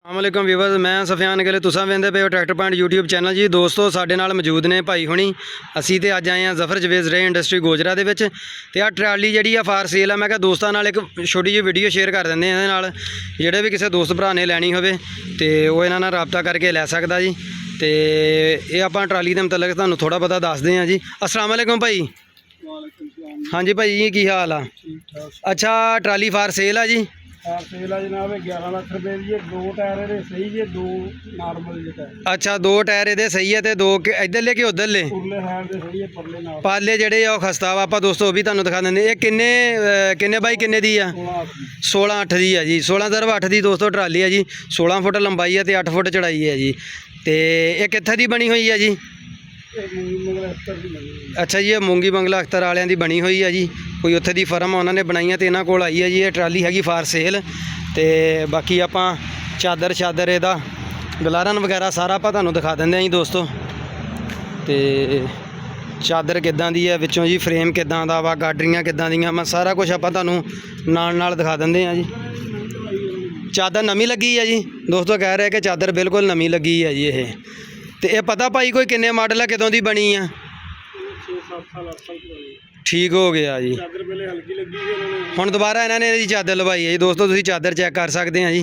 अस्सलामुअलैकुम व्यूअर्स, मैं सफियान गिल, तुसां वेंदे पे हो ट्रैक्टर पॉइंट यूट्यूब चैनल जी। दोस्तों साडे नाल मौजूद ने भाई हुणी। असीं ते अज आए हैं जफर जवेज़ रे इंडस्ट्री गोजरा दे विच ते आ ट्राली जिहड़ी आ फार सेल है। मैं कहा दोस्तां नाल एक छोटी जी वीडियो शेयर कर दिंदे इहदे नाल, जिहड़े भी किसी दोस्त भरा ने लैनी होवे ते ओह इन्हां नाल राबता करके लै सकदा जी। ते ये आपां ट्राली दे मतलब तुहानूं थोड़ा बहुता दसदे हां जी। अस्सलाम वालेकुम भाई। हाँ जी भाई जी, की हाल आ? अच्छा, ट्राली फार सेल आ जी? सेल है जनाब 11 लाख रुपए की है। दो टायर ये सही है, दो नॉर्मल जे टायर। अच्छा, दो टायर ये सही है, तो दो इधरले कि उधरले उरले हैंड दे सही है, परले नाल पाले जेडे आ खस्ता वा। आपां दोस्तों भी तुहानूं दिखा दिंदे। ये किन्ने किन्ने बाई किन्ने दी आ? 16 8 दी है जी। 16x8 दी दोस्तों ट्राली है जी। 16 फुट लंबाई है तो 8 फुट चढ़ाई है जी। तो ये कित्थे दी बनी हुई है जी? अच्छा जी, ये मूंगी बंगला अख्तर वालियां दी बनी हुई है जी। कोई उत्थे दी फर्म उन्होंने बनाई है तो इन्हां कोल आई है जी। ये ट्राली हैगी फार सेल। तो बाकी आपां चादर शादर इहदा गलारन वगैरह सारा आपां तुहानूं दिखा दिंदे जी दोस्तों। तो चादर किदां दी है विचों जी, फ्रेम किदां दा वा, गाडरियां किदां दियां, मैं सारा कुछ आपां तुहानूं नाल दिखा दिंदे हैं जी। चादर नवीं लगी है जी दोस्तों, कह रहे कि चादर बिल्कुल नवीं लगी है जी। ये तो ये पता भाई कोई किन्ने मॉडल है, कितों दी बनी है? ठीक हो गया जी। हुण दोबारा इन्होंने जी चादर लवाई है जी दोस्तों। तुसीं चादर चैक कर सकते हैं जी,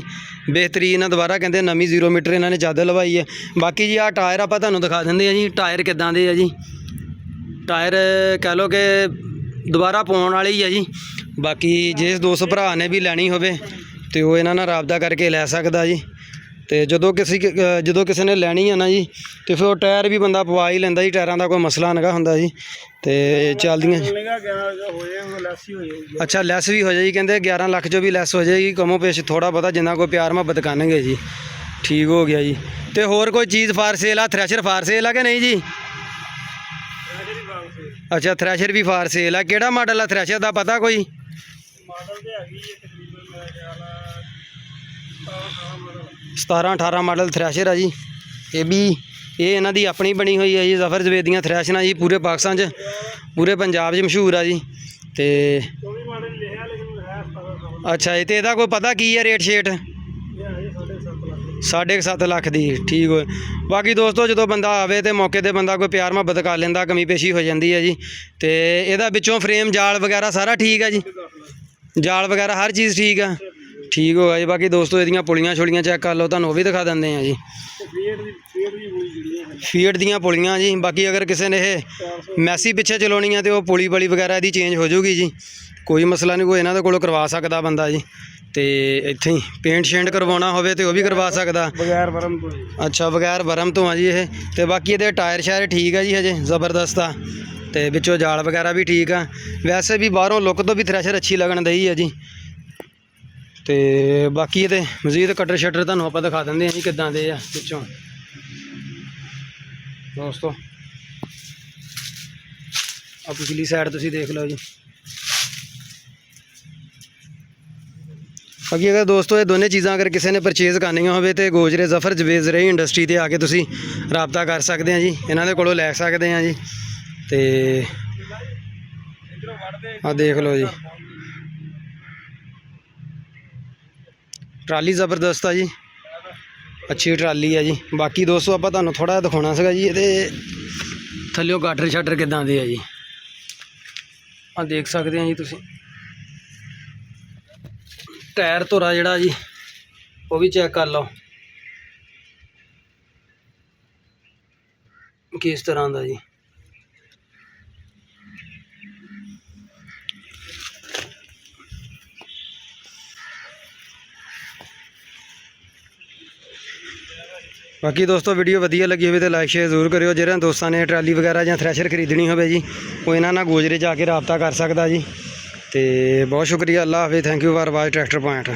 बेहतरीन दोबारा कहते नवीं 0 मीटर इन्होंने चादर लवाई है। बाकी जी आ टायर आपां तुहानूं दिखा दिंदे हैं जी। टायर किदां दे है जी? टायर कह लो कि दोबारा पाउण वाले ही है जी। बाकी जिस दोस्त भरा ने भी लैनी होवे तो वो इन्हां नाल राबता करके लै सकदा जी। तो जो किसी ने लैनी है ना जी, तो फिर टायर भी बंदा पवा ही लेंदा जी। टायरां दा कोई मसला नहीं हुंदा जी। तो चलदियां अच्छा लैस भी हो जाएगी, कहते 11 लाख जो भी लैस हो जाएगी, कमो पेश थोड़ा बहुता जिन्ना कोई प्यार मुहब्बत करनगे जी। ठीक हो गया जी। तो होर कोई चीज़ फार सेल आ? थ्रैशर फार सेल है कि नहीं जी? अच्छा, थ्रैशर भी फार सेल है। केड़ा मॉडल है थ्रैशर का, पता कोई? 17-18 मॉडल थ्रैशर है जी। ये भी ये इन्हां दी अपनी बनी हुई है जी। जफर जवेद दियां थ्रैशरां जी पूरे पाकिस्तान पूरे पंजाब मशहूर है जी। तो अच्छा, तो इहदा कोई पता की है रेट शेट? 7.5 लाख दी। ठीक हो। बाकी दोस्तों जो बंदा आवे तो मौके पर बंदा कोई प्यार मुहब्बत कर लेंदा, कमी पेशी हो जाती है जी। तो इहदा विचों फ्रेम जाल वगैरह सारा ठीक है जी? जाल वगैरह हर चीज़ ठीक है? ठीक होगा जी। बाकी दोस्तों इहदियां पुलियां छुलियां चेक कर लो, तुहानूं भी दिखा दिंदे हैं जी। फीट दियां पुलियां जी। बाकी अगर किसी ने मैसी पिछे चलानी है तो वह पुली बली वगैरह दी चेंज हो जाऊगी जी। कोई मसला नहीं, कोई इन्हां दे कोलों करवा सकदा बंदा जी। तो इत्थे ही पेंट शेंट करवाना होवे तो वह भी करवा सकदा बगैर बरम तो। अच्छा, बगैर बरम तो हाँ जी ये। तो बाकी ये टायर शायर ठीक है जी, हजे ज़बरदस्त आ। तो विचों जाल वगैरह भी ठीक है। वैसे भी बाहरों लुक तो भी थ्रैशर अच्छी लगन दई है जी। तो बाकी ये मजीद कटर शटर तुहानूं आपां दिखा दिंदे हैं जी किदां दे आ पिछों दोस्तों। आ पिछली साइड तुसीं देख लो जी। बाकी अगर दोस्तों ये दोनों चीज़ां अगर किसी ने परचेज़ करनियां होवे तो गोजरे जफर जवेज़ रे इंडस्ट्री ते आके तुसीं राबता कर सकते हैं जी, इन्हां दे कोलों लै सकते हैं जी। तो आ देख लो जी, ट्राली ज़बरदस्त है जी, अच्छी ट्राली है जी। बाकी दोस्तों आपां तुहानूं थोड़ा दिखाउणा सीगा जी, ये थल्लियों गाटर शाटर किदां दे है जी। आ देख सकते हैं जी तुसीं। टायर धुरा जिहड़ा जी वो भी चेक कर लो किस तरह का जी। बाकी दोस्तों वीडियो वधिया लगी हो तो लाइक शेयर जरूर करियो। जिन्हां दोस्तों ने ट्राली वगैरह या थ्रैशर खरीदनी हो जी, वो इन्हां नाल गोजरे जाके राबता कर सकदा जी। तो बहुत शुक्रिया, अल्लाह हाफिज़, thank you for watch tractor point.